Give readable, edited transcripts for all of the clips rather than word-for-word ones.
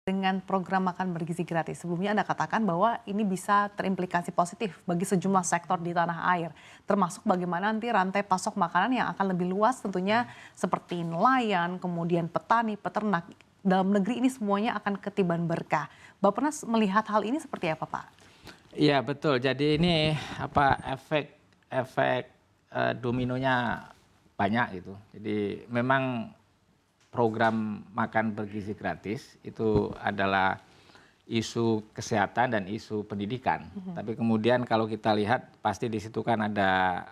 Dengan program makan bergizi gratis, sebelumnya Anda katakan bahwa ini bisa terimplikasi positif bagi sejumlah sektor di tanah air, termasuk bagaimana nanti rantai pasok makanan yang akan lebih luas tentunya seperti nelayan, kemudian petani, peternak. Dalam negeri ini semuanya akan ketiban berkah. Bappenas melihat hal ini seperti apa, Pak? Iya betul. Jadi ini efek dominonya banyak gitu. Jadi memang program makan bergizi gratis itu adalah isu kesehatan dan isu pendidikan. Tapi kemudian kalau kita lihat pasti di situ kan ada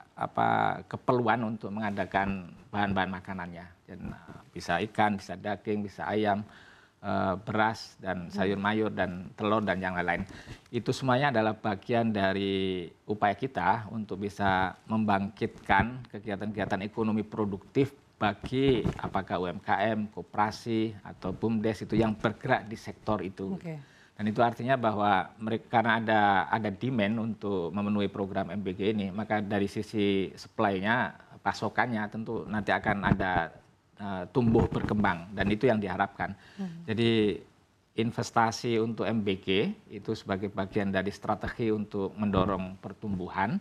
keperluan untuk mengadakan bahan-bahan makanannya. Dan bisa ikan, bisa daging, bisa ayam, beras dan sayur mayur dan telur dan yang lain-lain. Itu semuanya adalah bagian dari upaya kita untuk bisa membangkitkan kegiatan-kegiatan ekonomi produktif bagi apakah UMKM, koperasi atau BUMDes itu yang bergerak di sektor itu. Oke. Dan itu artinya bahwa mereka karena ada demand untuk memenuhi program MBG ini, maka dari sisi supply-nya, pasokannya tentu nanti akan ada tumbuh berkembang dan itu yang diharapkan. Jadi investasi untuk MBG itu sebagai bagian dari strategi untuk mendorong pertumbuhan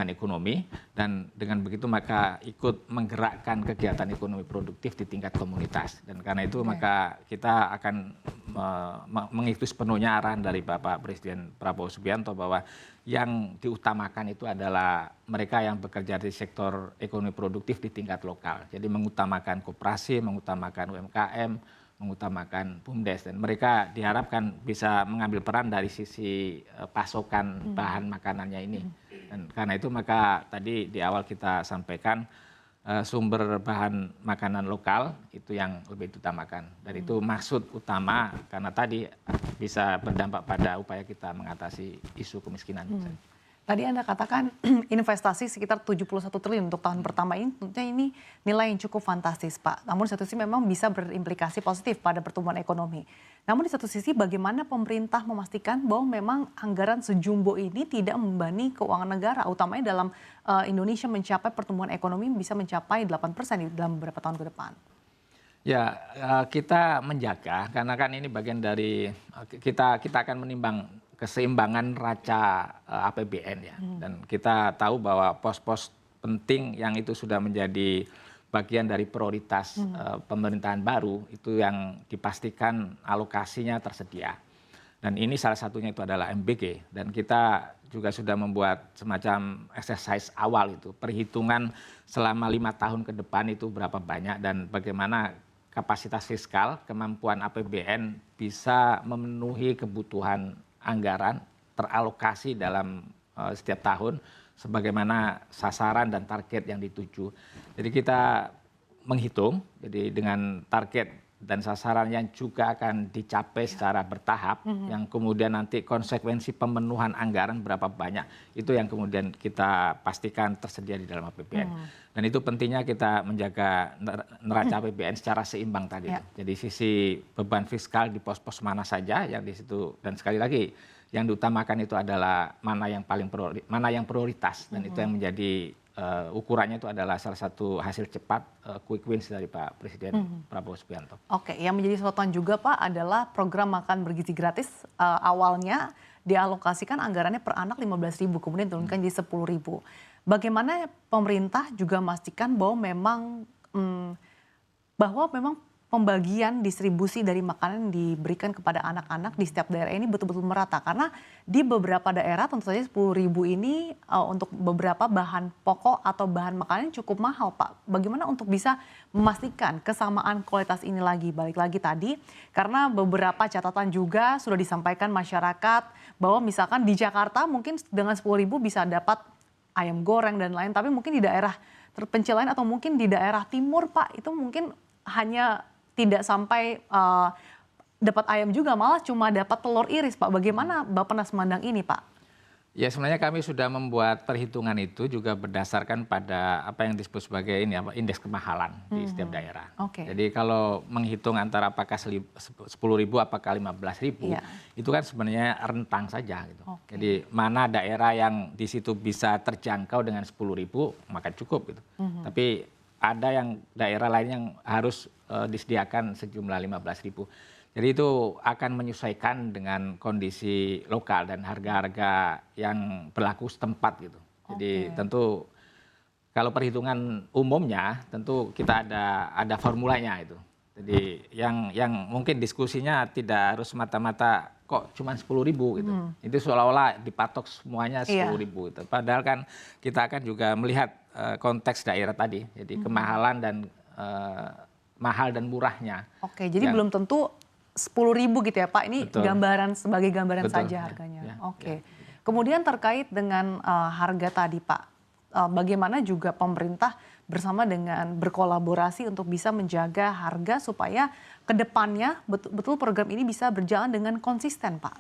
ekonomi dan dengan begitu maka ikut menggerakkan kegiatan ekonomi produktif di tingkat komunitas dan karena itu maka kita akan mengikuti sepenuhnya arahan dari Bapak Presiden Prabowo Subianto bahwa yang diutamakan itu adalah mereka yang bekerja di sektor ekonomi produktif di tingkat lokal. Jadi mengutamakan koperasi, mengutamakan UMKM, mengutamakan BUMDes dan mereka diharapkan bisa mengambil peran dari sisi pasokan bahan makanannya ini. Dan karena itu maka tadi di awal kita sampaikan sumber bahan makanan lokal itu yang lebih diutamakan. Dan itu maksud utama karena tadi bisa berdampak pada upaya kita mengatasi isu kemiskinan. Tadi Anda katakan investasi sekitar 71 triliun untuk tahun pertama ini, tentunya ini nilai yang cukup fantastis, Pak. Namun di satu sisi memang bisa berimplikasi positif pada pertumbuhan ekonomi. Namun di satu sisi bagaimana pemerintah memastikan bahwa memang anggaran sejumbo ini tidak membebani keuangan negara, utamanya dalam Indonesia mencapai pertumbuhan ekonomi bisa mencapai 8% dalam beberapa tahun ke depan. Ya, kita menjaga karena kan ini bagian dari kita akan menimbang keseimbangan raca APBN ya. Dan kita tahu bahwa pos-pos penting yang itu sudah menjadi bagian dari prioritas pemerintahan baru itu yang dipastikan alokasinya tersedia. Dan ini salah satunya itu adalah MBG dan kita juga sudah membuat semacam exercise awal itu perhitungan selama 5 tahun ke depan itu berapa banyak dan bagaimana kapasitas fiskal, kemampuan APBN bisa memenuhi kebutuhan anggaran teralokasi dalam setiap tahun sebagaimana sasaran dan target yang dituju. Jadi kita menghitung, jadi dengan target dan sasaran yang juga akan dicapai secara bertahap, yang kemudian nanti konsekuensi pemenuhan anggaran berapa banyak, itu yang kemudian kita pastikan tersedia di dalam APBN. Dan itu pentingnya kita menjaga neraca APBN secara seimbang tadi. Jadi sisi beban fiskal di pos-pos mana saja yang di situ, dan sekali lagi yang diutamakan itu adalah mana yang prioritas, dan itu yang menjadi ukurannya itu adalah salah satu hasil cepat quick wins dari Pak Presiden Prabowo Subianto. Oke, yang menjadi sorotan juga Pak adalah program makan bergizi gratis awalnya dialokasikan anggarannya per anak 15.000 kemudian turunkan jadi 10.000. Bagaimana pemerintah juga memastikan bahwa memang pembagian distribusi dari makanan yang diberikan kepada anak-anak di setiap daerah ini betul-betul merata karena di beberapa daerah tentu saja 10.000 ini untuk beberapa bahan pokok atau bahan makanan cukup mahal Pak. Bagaimana untuk bisa memastikan kesamaan kualitas ini lagi balik lagi tadi karena beberapa catatan juga sudah disampaikan masyarakat bahwa misalkan di Jakarta mungkin dengan 10.000 bisa dapat ayam goreng dan lain tapi mungkin di daerah terpencil lain atau mungkin di daerah timur Pak itu mungkin hanya tidak sampai dapat ayam juga, malah cuma dapat telur iris, Pak. Bagaimana Bappenas memandang ini, Pak? Ya sebenarnya kami sudah membuat perhitungan itu juga berdasarkan pada apa yang disebut sebagai indeks kemahalan di setiap daerah. Jadi kalau menghitung antara apakah 10.000 apakah 15.000 itu kan sebenarnya rentang saja gitu. Jadi mana daerah yang di situ bisa terjangkau dengan 10.000 maka cukup gitu. Tapi ada yang daerah lain yang harus disediakan sejumlah 15.000. Jadi itu akan menyesuaikan dengan kondisi lokal dan harga-harga yang berlaku setempat gitu. Jadi Oke. tentu kalau perhitungan umumnya tentu kita ada formulanya itu. Jadi yang mungkin diskusinya tidak harus semata-mata kok cuma 10.000 gitu. Itu seolah-olah dipatok semuanya Iya. 10.000 itu. Padahal kan kita akan juga melihat konteks daerah tadi. Jadi kemahalan dan mahal dan murahnya. Oke, jadi Yang belum tentu 10.000 gitu ya Pak, ini betul, gambaran sebagai gambaran betul. saja Ya, harganya. ya, ya. Oke. Kemudian terkait dengan harga tadi Pak, bagaimana juga pemerintah bersama dengan berkolaborasi untuk bisa menjaga harga supaya ke depannya betul-betul program ini bisa berjalan dengan konsisten Pak?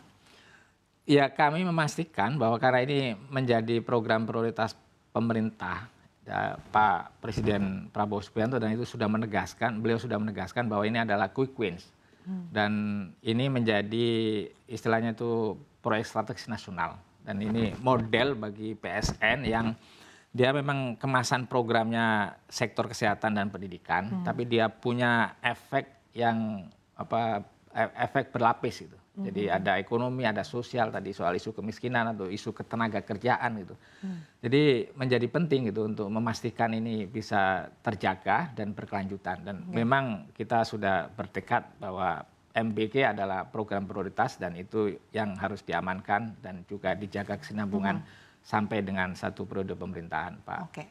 Ya, kami memastikan bahwa karena ini menjadi program prioritas pemerintah, ya, Pak Presiden Prabowo Subianto dan itu beliau sudah menegaskan bahwa ini adalah quick wins. Dan ini menjadi istilahnya itu proyek strategis nasional. Dan ini model bagi PSN yang dia memang kemasan programnya sektor kesehatan dan pendidikan, tapi dia punya efek yang efek berlapis gitu. Jadi ada ekonomi, ada sosial tadi soal isu kemiskinan atau isu ketenaga kerjaan gitu. Jadi menjadi penting gitu untuk memastikan ini bisa terjaga dan berkelanjutan. Dan memang kita sudah bertekad bahwa MBK adalah program prioritas dan itu yang harus diamankan dan juga dijaga kesinambungan sampai dengan satu periode pemerintahan Pak Oke.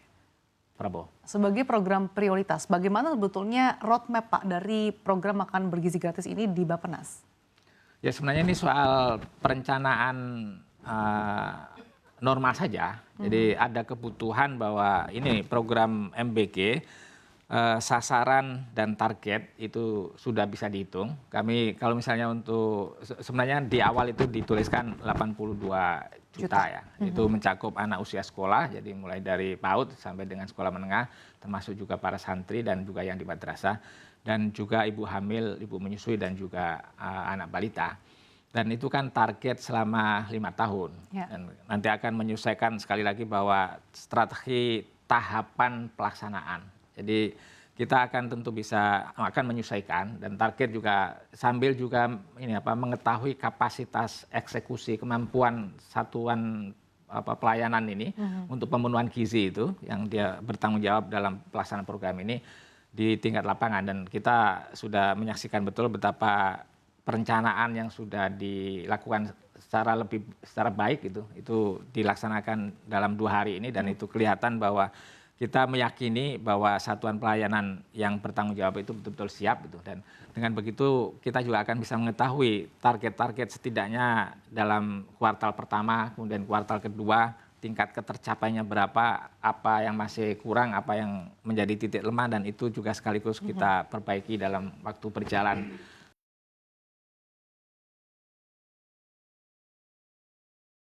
Prabowo. Sebagai program prioritas, bagaimana sebetulnya roadmap Pak dari program makan bergizi gratis ini di Bappenas? Ya sebenarnya ini soal perencanaan normal saja. Jadi ada kebutuhan bahwa ini program MBG sasaran dan target itu sudah bisa dihitung. Kami kalau misalnya untuk sebenarnya di awal itu dituliskan 82 juta ya. Itu mencakup anak usia sekolah, jadi mulai dari PAUD sampai dengan sekolah menengah, termasuk juga para santri dan juga yang di madrasah, dan juga ibu hamil, ibu menyusui dan juga anak balita. Dan itu kan target selama 5 tahun. Ya. Dan nanti akan menyesuaikan sekali lagi bahwa strategi tahapan pelaksanaan. Jadi kita akan tentu akan menyesuaikan dan target juga sambil juga mengetahui kapasitas eksekusi kemampuan satuan pelayanan ini untuk pemenuhan gizi itu yang dia bertanggung jawab dalam pelaksanaan program ini di tingkat lapangan, dan kita sudah menyaksikan betul betapa perencanaan yang sudah dilakukan secara baik itu dilaksanakan dalam 2 hari ini, dan itu kelihatan bahwa kita meyakini bahwa satuan pelayanan yang bertanggung jawab itu betul-betul siap gitu. Dan dengan begitu kita juga akan bisa mengetahui target-target setidaknya dalam kuartal pertama, kemudian kuartal kedua, tingkat ketercapaiannya berapa, apa yang masih kurang, apa yang menjadi titik lemah, dan itu juga sekaligus kita perbaiki dalam waktu berjalan